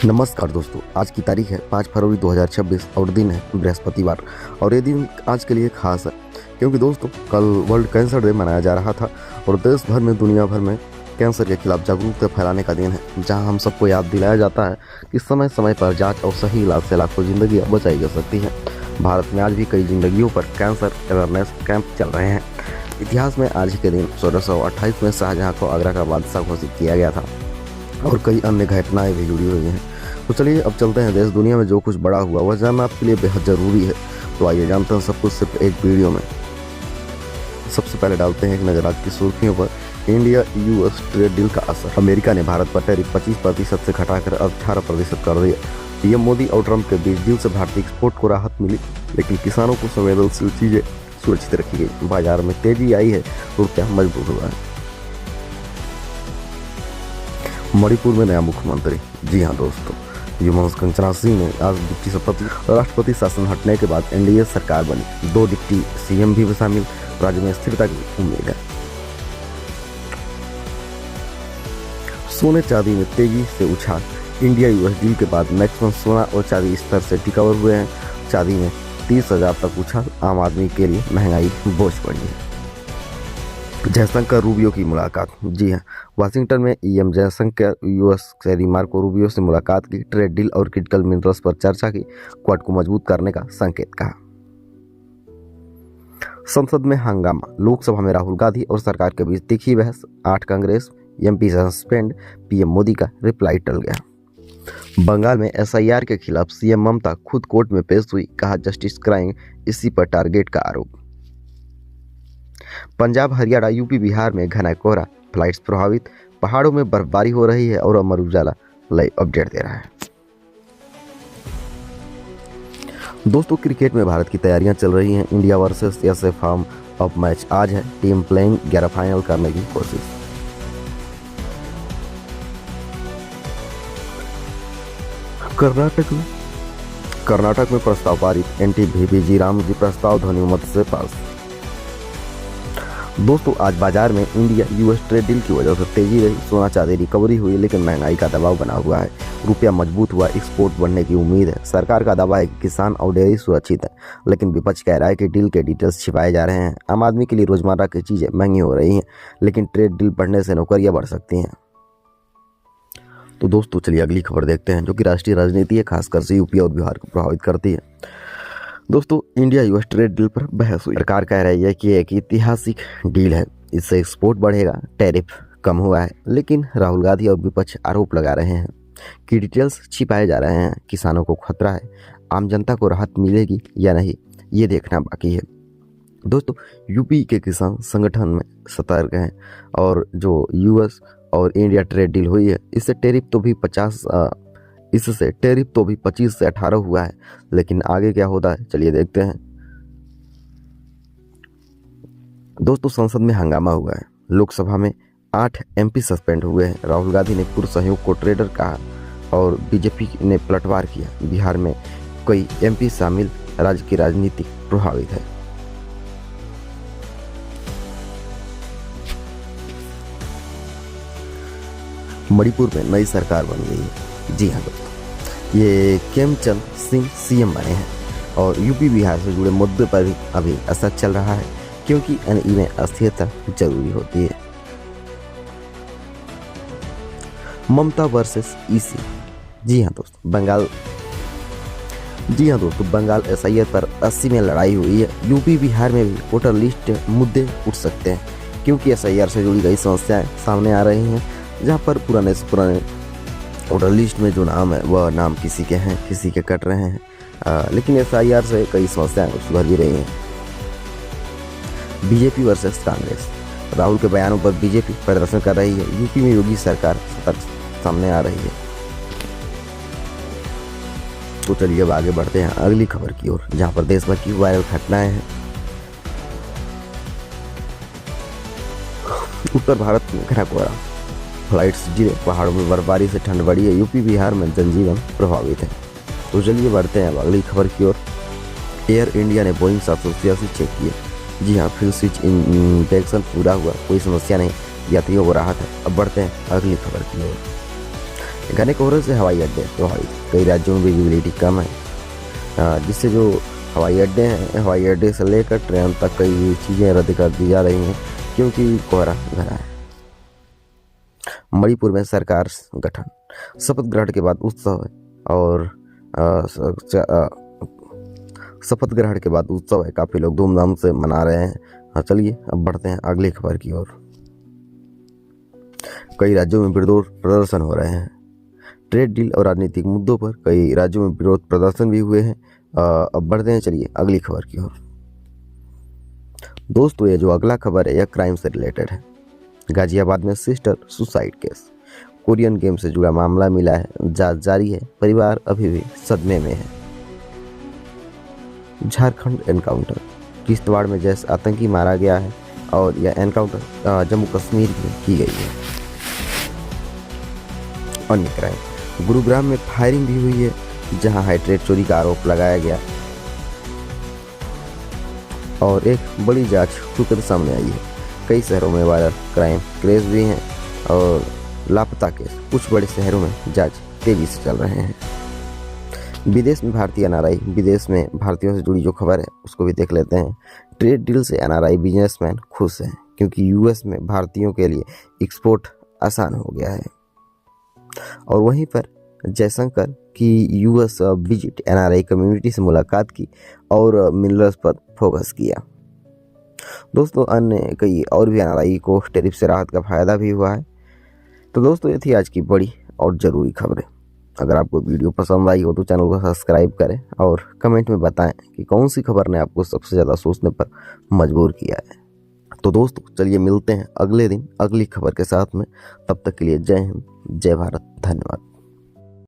नमस्कार दोस्तों, आज की तारीख है 5 फरवरी 2026 और दिन है बृहस्पतिवार। और ये दिन आज के लिए खास है क्योंकि दोस्तों कल वर्ल्ड कैंसर डे मनाया जा रहा था और देश भर में दुनिया भर में कैंसर के खिलाफ जागरूकता फैलाने का दिन है, जहां हम सबको याद दिलाया जाता है कि समय समय पर जांच और सही इलाज से लाखों जिंदगियां बचाई जा सकती हैं। भारत में आज भी कई जिंदगियों पर कैंसर अवेयरनेस कैंप चल रहे हैं। इतिहास में आज के दिन 1628 में शाहजहां को आगरा का बादशाह घोषित किया गया था और कई अन्य घटनाएं भी जुड़ी हुई हैं। तो चलिए अब चलते हैं देश दुनिया में जो कुछ बड़ा हुआ वह जानना आपके लिए बेहद ज़रूरी है। तो आइए जानते हैं सब कुछ सिर्फ एक वीडियो में। सबसे पहले डालते हैं एक नज़र आज की सुर्खियों पर। इंडिया यूएस ट्रेड डील का असर। अमेरिका ने भारत पर टैरिफ 25% से घटाकर अब 18% कर दिया। पीएम मोदी और ट्रंप के बीच डील से भारतीय एक्सपोर्ट को राहत मिली, लेकिन किसानों को संवेदनशील चीजें सुरक्षित रखी गई। बाजार में तेजी आई है, रुपया मजबूत हुआ है। मणिपुर में नया मुख्यमंत्री। जी हाँ दोस्तों, युवा कंचना सिंह ने आज डिप्टी शपथ ली। राष्ट्रपति शासन हटने के बाद एनडीए सरकार बनी, 2 डिप्टी सीएम भी शामिल। राज्य में स्थिरता की उम्मीद है। सोने चांदी में तेजी से उछाल। इंडिया यूएस डील के बाद मैक्सिमम सोना और चांदी स्तर से टिकावर हुए हैं। चांदी में 30,000 तक उछाल। आम आदमी के लिए महंगाई बोझ पड़ी है। जयशंकर रूबियो की मुलाकात। जी हाँ, वाशिंगटन में ईएम जयशंकर यूएस से मार्को रूबियो से मुलाकात की। ट्रेड डील और क्रिटिकल मिनरल्स पर चर्चा की। क्वाड को मजबूत करने का संकेत कहा। संसद में हंगामा। लोकसभा में राहुल गांधी और सरकार के बीच तीखी बहस। 8 Congress MP suspend. PM Modi का रिप्लाई टल गया। बंगाल में एसआईआर के खिलाफ सीएम ममता खुद कोर्ट में पेश हुई। कहा जस्टिस कराएंगे, इसी पर टारगेट का आरोप। पंजाब हरियाणा यूपी बिहार में घना कोहरा, फ्लाइट्स प्रभावित। पहाड़ों में बर्फबारी हो रही है और अमर उजाला लाइव अपडेट दे रहा है। दोस्तों क्रिकेट में भारत की तैयारियां चल रही हैं। India versus SA form up match आज है। टीम प्लेइंग 11 फाइनल करने की कोशिश। कर्नाटक में प्रस्ताव पारित। एनटी वीवीजी राम जी प्रस्ताव ध्वनिमत से पास। दोस्तों आज बाजार में इंडिया यूएस ट्रेड डील की वजह से तेजी रही। सोना चांदी रिकवरी हुई, लेकिन महंगाई का दबाव बना हुआ है। रुपया मजबूत हुआ, एक्सपोर्ट बढ़ने की उम्मीद है। सरकार का दावा है कि किसान और डेयरी सुरक्षित है, लेकिन विपक्ष कह रहा है कि डील के डिटेल्स छिपाए जा रहे हैं। आम आदमी के लिए रोजमर्रा की चीजें महंगी हो रही हैं, लेकिन ट्रेड डील बढ़ने से नौकरियां बढ़ सकती हैं। तो दोस्तों चलिए अगली खबर देखते हैं, जो कि राष्ट्रीय राजनीति है, खासकर से यूपी और बिहार को प्रभावित करती है। दोस्तों इंडिया यूएस ट्रेड डील पर बहस हुई। सरकार कह रही है कि एक ऐतिहासिक डील है, इससे एक्सपोर्ट बढ़ेगा, टैरिफ कम हुआ है, लेकिन राहुल गांधी और विपक्ष आरोप लगा रहे हैं कि डिटेल्स छिपाए जा रहे हैं। किसानों को खतरा है, आम जनता को राहत मिलेगी या नहीं, ये देखना बाकी है। दोस्तों यूपी के किसान संगठन में सतर्क हैं और जो यूएस और इंडिया ट्रेड डील हुई है, इससे टैरिफ तो भी 25 से 18 हुआ है, लेकिन आगे क्या होता है चलिए देखते हैं। दोस्तों संसद में हंगामा हुआ है। लोकसभा में 8 एमपी सस्पेंड हुए हैं। राहुल गांधी ने पूर्व सहयोग को ट्रेडर कहा और बीजेपी ने पलटवार किया। बिहार में कई एमपी शामिल, राज्य की राजनीति प्रभावित है। मणिपुर में नई सरकार बन गई है। जी हाँ दोस्तों, ये खेमचंद सिंह सीएम बने हैं और यूपी बिहार से जुड़े मुद्दे पर भी अभी असर चल रहा है, क्योंकि एनई में अस्थिरता जरूरी होती है। ममता वर्सेस ईसी। जी हाँ दोस्तों, बंगाल एसआईआर पर 80 में लड़ाई हुई है। यूपी बिहार में भी वोटर लिस्ट मुद्दे उठ सकते हैं, क्योंकि एसआईआर से जुड़ी कई समस्याएं सामने आ रही हैं, जहाँ पर पुराने से पुराने वोटर लिस्ट में जो नाम है वह नाम किसी के हैं, किसी के कट रहे हैं, लेकिन एसआईआर से कई समस्याएं सुधर भी रही हैं। BJP versus Congress. राहुल के बयानों पर बीजेपी प्रदर्शन कर रही है। यूपी में योगी सरकार सतर्क सामने आ रही है। तो चलिए अब आगे बढ़ते हैं अगली खबर की ओर, जहाँ पर देश भर की वायरल घटनाएं हैं। उत्तर भारत में घना कोहरा, फ्लाइट्स गिरे, पहाड़ों में बर्फबारी से ठंड बढ़ी है। यूपी बिहार में जनजीवन प्रभावित है। तो चलिए बढ़ते हैं अब अगली खबर की ओर। एयर इंडिया ने बोइंग 786 चेक किए। जी हाँ, फ्यूल स्विच इंजेक्शन पूरा हुआ, कोई समस्या नहीं, यात्रियों को राहत है। अब बढ़ते हैं अगली खबर की ओर। घने कोहरे से हवाई अड्डे प्रभावित, कई राज्यों में विजिबिलिटी कम है, जिससे जो हवाई अड्डे हैं, हवाई अड्डे से लेकर ट्रेन तक कई चीज़ें रद्द कर दी जा रही हैं क्योंकि कोहरा घना है। मणिपुर में सरकार गठन, शपथ ग्रहण के बाद उत्सव है और शपथ ग्रहण के बाद उत्सव है, काफ़ी लोग धूमधाम से मना रहे हैं। चलिए अब बढ़ते हैं अगली खबर की ओर। कई राज्यों में विरोध प्रदर्शन हो रहे हैं, ट्रेड डील और राजनीतिक मुद्दों पर कई राज्यों में विरोध प्रदर्शन भी हुए हैं। अब बढ़ते हैं चलिए अगली खबर की ओर। दोस्तों ये जो अगला खबर है यह क्राइम से रिलेटेड है। गाजियाबाद में sister suicide case, Korean game से जुड़ा मामला मिला है, जांच जारी है, परिवार अभी भी सदमे में है। झारखंड एनकाउंटर, किश्तवाड़ में जैश आतंकी मारा गया है और यह एनकाउंटर जम्मू कश्मीर में की गई है। अन्य क्राइम, गुरुग्राम में फायरिंग भी हुई है जहां हाइड्रेट चोरी का आरोप लगाया गया और एक बड़ी जांच खुलकर सामने आई है। कई शहरों में वायरल क्राइम केस भी हैं और लापता केस कुछ बड़े शहरों में जांच तेजी से चल रहे हैं। विदेश में भारतीय एनआरआई, विदेश में भारतीयों से जुड़ी जो खबर है उसको भी देख लेते हैं। ट्रेड डील से एनआरआई बिजनेसमैन खुश हैं क्योंकि यूएस में भारतीयों के लिए एक्सपोर्ट आसान हो गया है। और वहीं पर जयशंकर की यूएस विजिट, एनआरआई कम्युनिटी से मुलाकात की और मिनरल्स पर फोकस किया। दोस्तों अन्य कई और भी एनआरआई को टैरिफ से राहत का फायदा भी हुआ है। तो दोस्तों ये थी आज की बड़ी और ज़रूरी खबरें। अगर आपको वीडियो पसंद आई हो तो चैनल को सब्सक्राइब करें और कमेंट में बताएं कि कौन सी खबर ने आपको सबसे ज़्यादा सोचने पर मजबूर किया है। तो दोस्तों चलिए मिलते हैं अगले दिन अगली खबर के साथ में। तब तक के लिए जय हिंद, जय भारत, धन्यवाद।